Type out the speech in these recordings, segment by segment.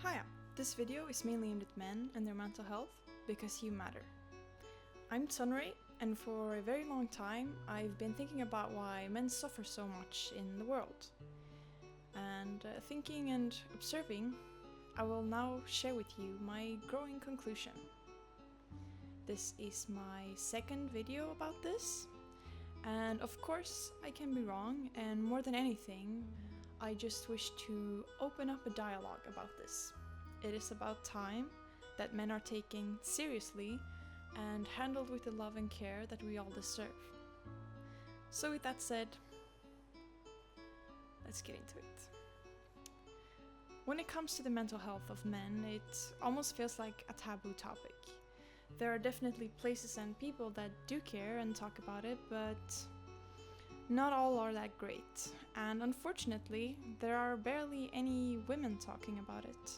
Hiya! This video is mainly aimed at men and their mental health, because you matter. I'm Sunray, and for a very long time I've been thinking about why men suffer so much in the world. And thinking and observing, I will now share with you my growing conclusion. This is my second video about this, and of course I can be wrong, and more than anything, I just wish to open up a dialogue about this. It is about time that men are taken seriously and handled with the love and care that we all deserve. So with that said, let's get into it. When it comes to the mental health of men, it almost feels like a taboo topic. There are definitely places and people that do care and talk about it, but not all are that great. And unfortunately, there are barely any women talking about it.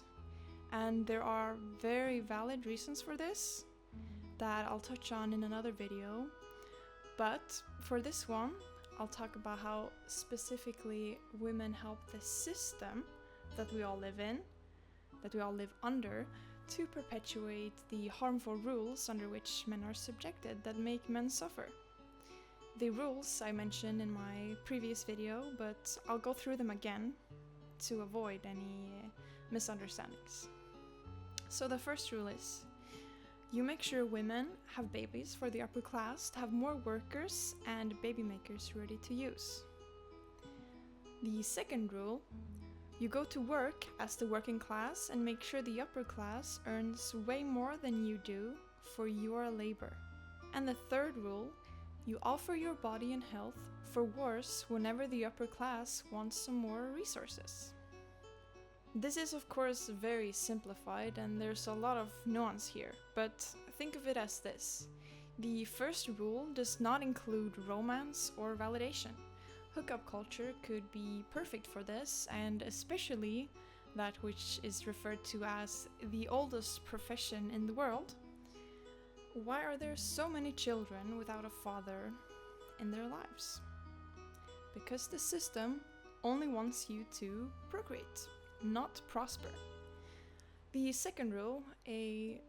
And there are very valid reasons for this that I'll touch on in another video. But for this one, I'll talk about how specifically women help the system that we all live in, that we all live under, to perpetuate the harmful rules under which men are subjected that make men suffer. The rules I mentioned in my previous video, but I'll go through them again to avoid any misunderstandings. So the first rule is, you make sure women have babies for the upper class to have more workers and baby makers ready to use. The second rule, you go to work as the working class and make sure the upper class earns way more than you do for your labor. And the third rule, you offer your body and health for wars whenever the upper class wants some more resources. This is of course very simplified and there's a lot of nuance here, but think of it as this. The first rule does not include romance or validation. Hookup culture could be perfect for this, and especially that which is referred to as the oldest profession in the world. Why are there so many children without a father in their lives? Because the system only wants you to procreate, not prosper. The second rule, a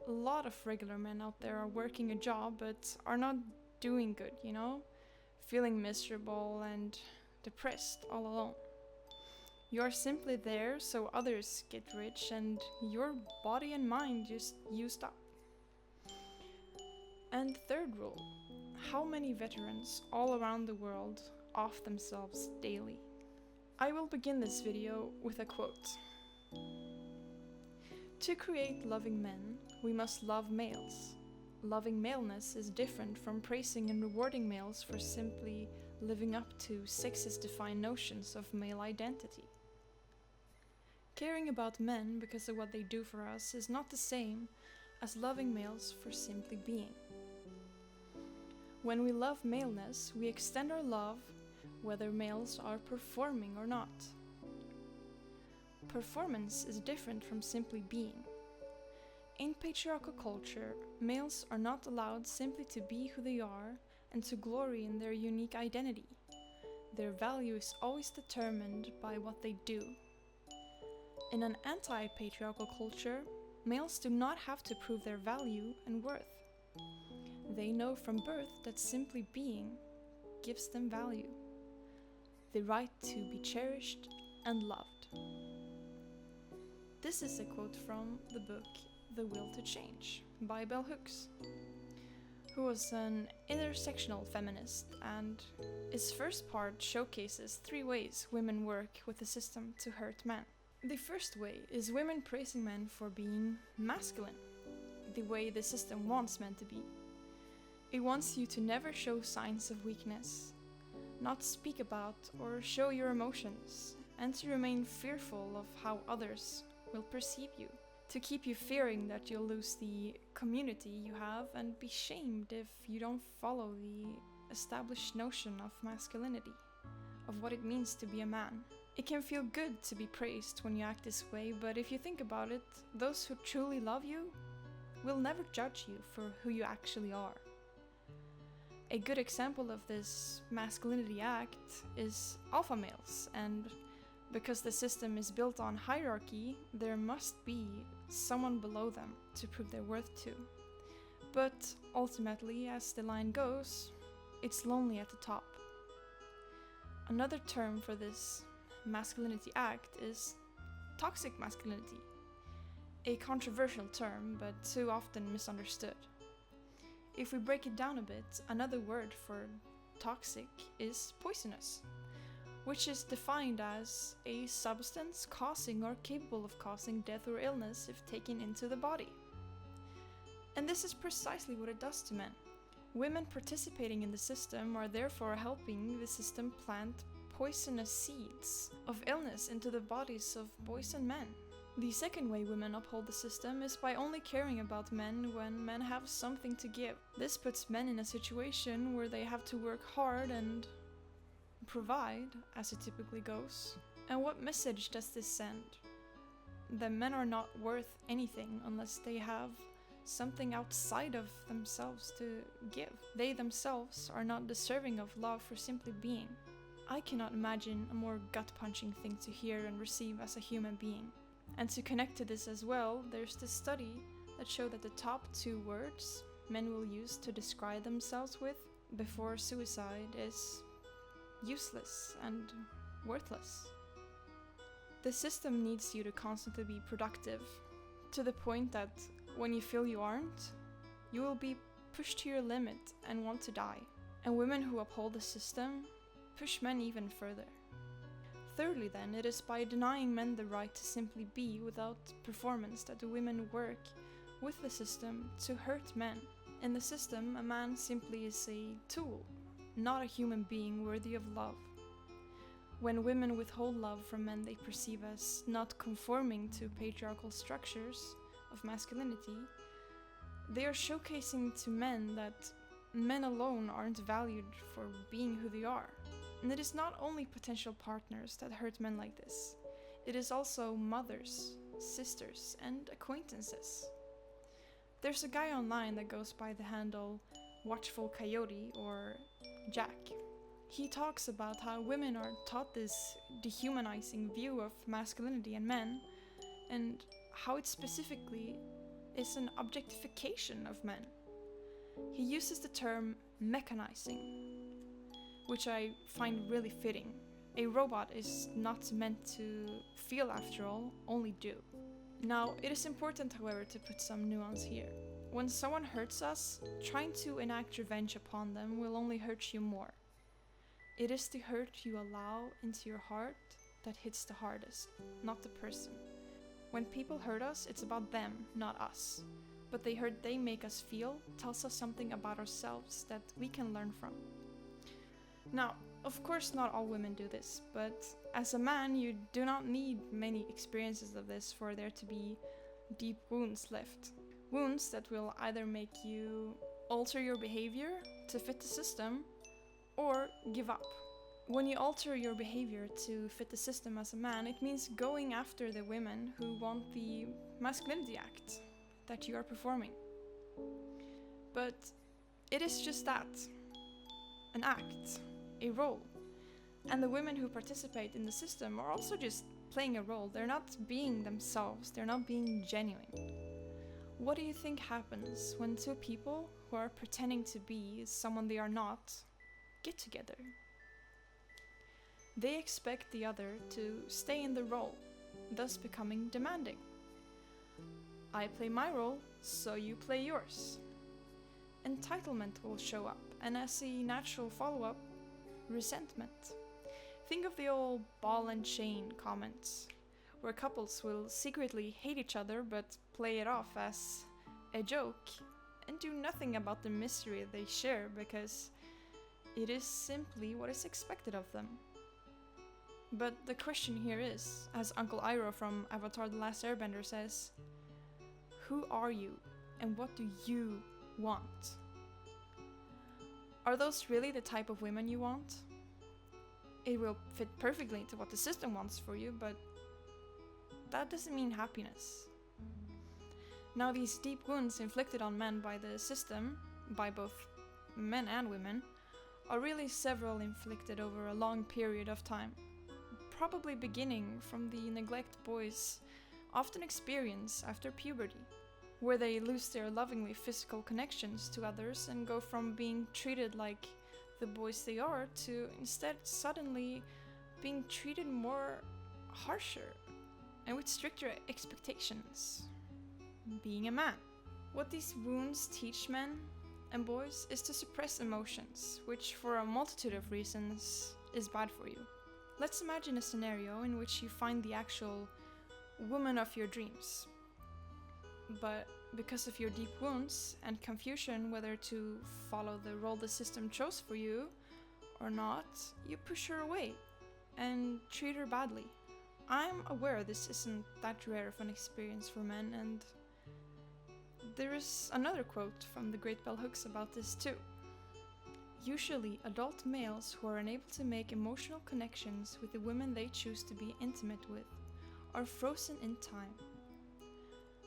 lot of regular men out there are working a job but are not doing good, feeling miserable and depressed all alone. You're simply there so others get rich and your body and mind just used up. And third rule, how many veterans all around the world off themselves daily? I will begin this video with a quote. To create loving men, we must love males. Loving maleness is different from praising and rewarding males for simply living up to sexist-defined notions of male identity. Caring about men because of what they do for us is not the same as loving males for simply being. When we love maleness, we extend our love whether males are performing or not. Performance is different from simply being. In patriarchal culture, males are not allowed simply to be who they are and to glory in their unique identity. Their value is always determined by what they do. In an anti-patriarchal culture, males do not have to prove their value and worth. They know from birth that simply being gives them value. The right to be cherished and loved. This is a quote from the book The Will to Change by Bell Hooks, who was an intersectional feminist, and its first part showcases 3 ways women work with the system to hurt men. The first way is women praising men for being masculine, the way the system wants men to be. It wants you to never show signs of weakness, not speak about or show your emotions, and to remain fearful of how others will perceive you. To keep you fearing that you'll lose the community you have and be shamed if you don't follow the established notion of masculinity, of what it means to be a man. It can feel good to be praised when you act this way, but if you think about it, those who truly love you will never judge you for who you actually are. A good example of this masculinity act is alpha males, and Because the system is built on hierarchy, there must be someone below them to prove their worth to. But ultimately, as the line goes, it's lonely at the top. Another term for this masculinity act is toxic masculinity, a controversial term but too often misunderstood. If we break it down a bit, another word for toxic is poisonous, which is defined as a substance causing or capable of causing death or illness if taken into the body. And this is precisely what it does to men. Women participating in the system are therefore helping the system plant poisonous seeds of illness into the bodies of boys and men. The second way women uphold the system is by only caring about men when men have something to give. This puts men in a situation where they have to work hard and provide, as it typically goes. And what message does this send? That men are not worth anything unless they have something outside of themselves to give. They themselves are not deserving of love for simply being. I cannot imagine a more gut-punching thing to hear and receive as a human being. And to connect to this as well, there's this study that showed that the top 2 words men will use to describe themselves with before suicide is useless and worthless. The system needs you to constantly be productive, to the point that when you feel you aren't, you will be pushed to your limit and want to die. And women who uphold the system push men even further. Thirdly then, it is by denying men the right to simply be without performance that the women work with the system to hurt men. In the system, a man simply is a tool, not a human being worthy of love. When women withhold love from men they perceive as not conforming to patriarchal structures of masculinity, they are showcasing to men that men alone aren't valued for being who they are. And it is not only potential partners that hurt men like this, it is also mothers, sisters, and acquaintances. There's a guy online that goes by the handle Watchful Coyote or Jack. He talks about how women are taught this dehumanizing view of masculinity and men, and how it specifically is an objectification of men. He uses the term mechanizing, which I find really fitting. A robot is not meant to feel after all, only do. Now, it is important, however, to put some nuance here. When someone hurts us, trying to enact revenge upon them will only hurt you more. It is the hurt you allow into your heart that hits the hardest, not the person. When people hurt us, it's about them, not us. But the hurt they make us feel tells us something about ourselves that we can learn from. Now, of course not all women do this, but as a man you do not need many experiences of this for there to be deep wounds left. Wounds that will either make you alter your behavior to fit the system or give up. When you alter your behavior to fit the system as a man, it means going after the women who want the masculinity act that you are performing. But it is just that, an act, a role. And the women who participate in the system are also just playing a role. They're not being themselves, they're not being genuine. What do you think happens when 2 people who are pretending to be someone they are not get together? They expect the other to stay in the role, thus becoming demanding. I play my role, so you play yours. Entitlement will show up, and as a natural follow-up, resentment. Think of the old ball and chain comments, where couples will secretly hate each other but play it off as a joke and do nothing about the misery they share because it is simply what is expected of them. But the question here is, as Uncle Iroh from Avatar: The Last Airbender says, who are you and what do you want? Are those really the type of women you want? It will fit perfectly into what the system wants for you, but that doesn't mean happiness. Now, these deep wounds inflicted on men by the system, by both men and women, are really several inflicted over a long period of time. probably beginning from the neglect boys often experience after puberty, where they lose their lovingly physical connections to others and go from being treated like the boys they are to instead suddenly being treated more harsher and with stricter expectations. Being a man. What these wounds teach men and boys is to suppress emotions, which for a multitude of reasons is bad for you. Let's imagine a scenario in which you find the actual woman of your dreams. But because of your deep wounds and confusion whether to follow the role the system chose for you or not, you push her away and treat her badly. I'm aware this isn't that rare of an experience for men, and there is another quote from the great bell hooks about this too. Usually, adult males who are unable to make emotional connections with the women they choose to be intimate with are frozen in time,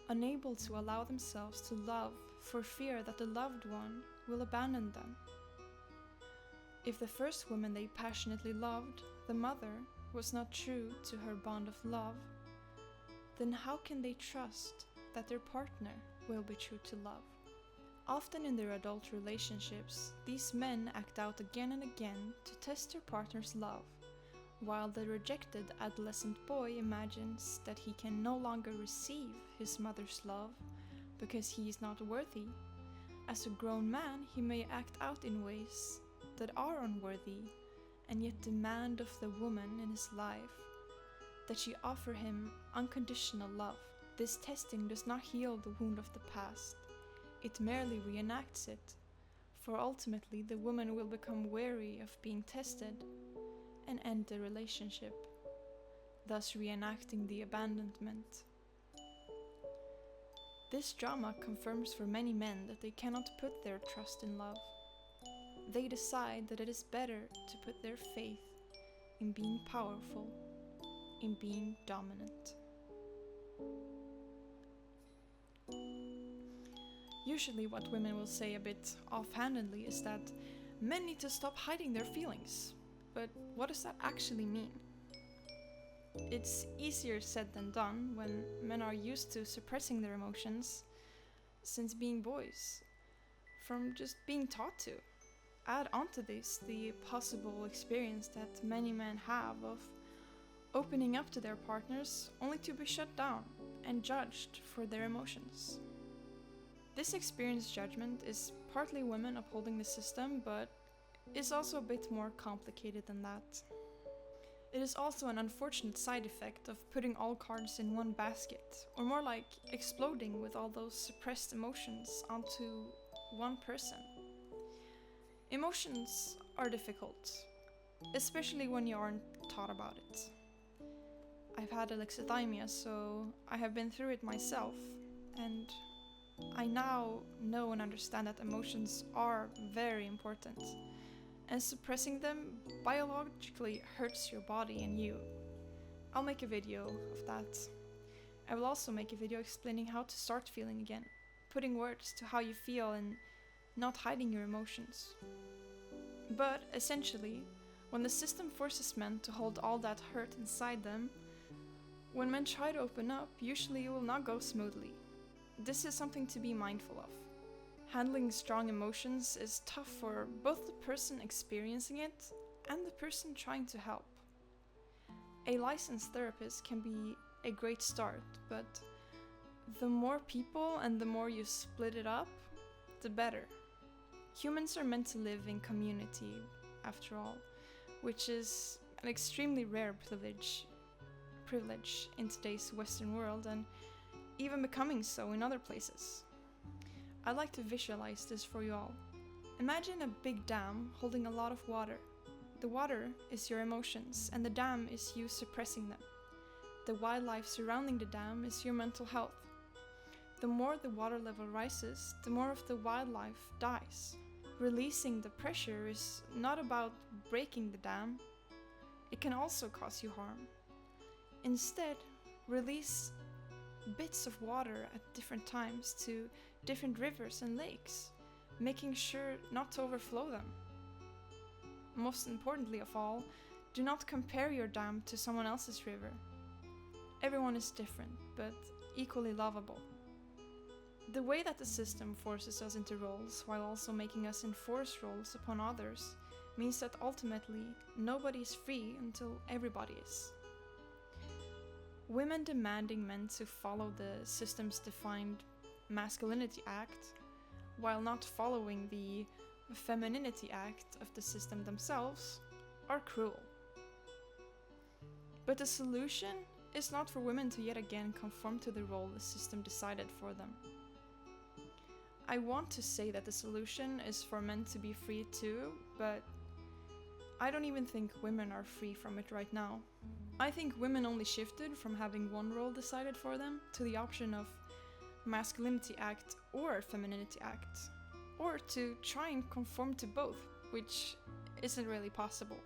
unable to allow themselves to love for fear that the loved one will abandon them. If the first woman they passionately loved, the mother, was not true to her bond of love, then how can they trust that their partner will be true to love? Often in their adult relationships, these men act out again and again to test their partner's love, while the rejected adolescent boy imagines that he can no longer receive his mother's love because he is not worthy. As a grown man, he may act out in ways that are unworthy and yet demand of the woman in his life that she offer him unconditional love. This testing does not heal the wound of the past. It merely reenacts it, for ultimately the woman will become weary of being tested and end the relationship, thus reenacting the abandonment. This drama confirms for many men that they cannot put their trust in love. They decide that it is better to put their faith in being powerful, in being dominant. Usually what women will say a bit offhandedly is that men need to stop hiding their feelings. But what does that actually mean? It's easier said than done when men are used to suppressing their emotions since being boys, from just being taught to. Add onto this the possible experience that many men have of opening up to their partners only to be shut down and judged for their emotions. This experienced judgment is partly women upholding the system, but is also a bit more complicated than that. It is also an unfortunate side effect of putting all cards in one basket, or more like exploding with all those suppressed emotions onto one person. Emotions are difficult, especially when you aren't taught about it. I've had alexithymia, so I have been through it myself, and I now know and understand that emotions are very important, and suppressing them biologically hurts your body and you. I'll make a video of that. I will also make a video explaining how to start feeling again, putting words to how you feel and not hiding your emotions. But essentially, when the system forces men to hold all that hurt inside them, when men try to open up, usually it will not go smoothly. This is something to be mindful of. Handling strong emotions is tough for both the person experiencing it and the person trying to help. A licensed therapist can be a great start, but the more people and the more you split it up, the better. Humans are meant to live in community, after all, which is an extremely rare privilege in today's Western world, and even becoming so in other places. I'd like to visualize this for you all. Imagine a big dam holding a lot of water. The water is your emotions, and the dam is you suppressing them. The wildlife surrounding the dam is your mental health. The more the water level rises, the more of the wildlife dies. Releasing the pressure is not about breaking the dam. It can also cause you harm. Instead, release bits of water at different times to different rivers and lakes, making sure not to overflow them. Most importantly of all, Do not compare your dam to someone else's river. Everyone is different, but equally lovable. The way that the system forces us into roles while also making us enforce roles upon others means that ultimately nobody is free until everybody is. Women demanding men to follow the system's defined masculinity act while not following the femininity act of the system themselves are cruel. But the solution is not for women to yet again conform to the role the system decided for them. I want to say that the solution is for men to be free too, but I don't even think women are free from it right now. I think women only shifted from having one role decided for them to the option of masculinity act or femininity act, or to try and conform to both, which isn't really possible.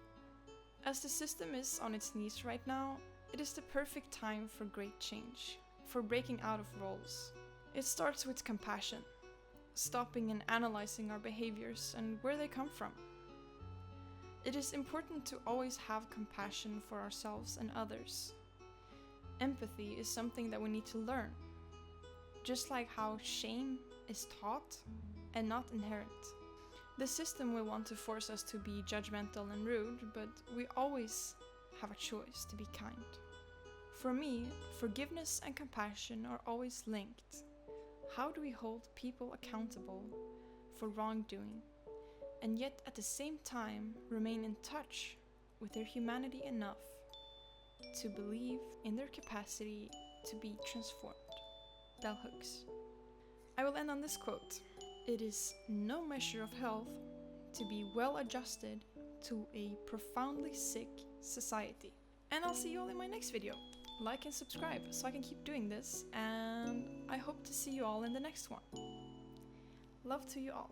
As the system is on its knees right now, it is the perfect time for great change, for breaking out of roles. It starts with compassion, stopping and analyzing our behaviors and where they come from. It is important to always have compassion for ourselves and others. Empathy is something that we need to learn, just like how shame is taught and not inherent. The system will want to force us to be judgmental and rude, but we always have a choice to be kind. For me, forgiveness and compassion are always linked. How do we hold people accountable for wrongdoing, and yet at the same time remain in touch with their humanity enough to believe in their capacity to be transformed? Bell hooks. I will end on this quote. It is no measure of health to be well adjusted to a profoundly sick society. And I'll see you all in my next video. Like and subscribe so I can keep doing this, and I hope to see you all in the next one. Love to you all.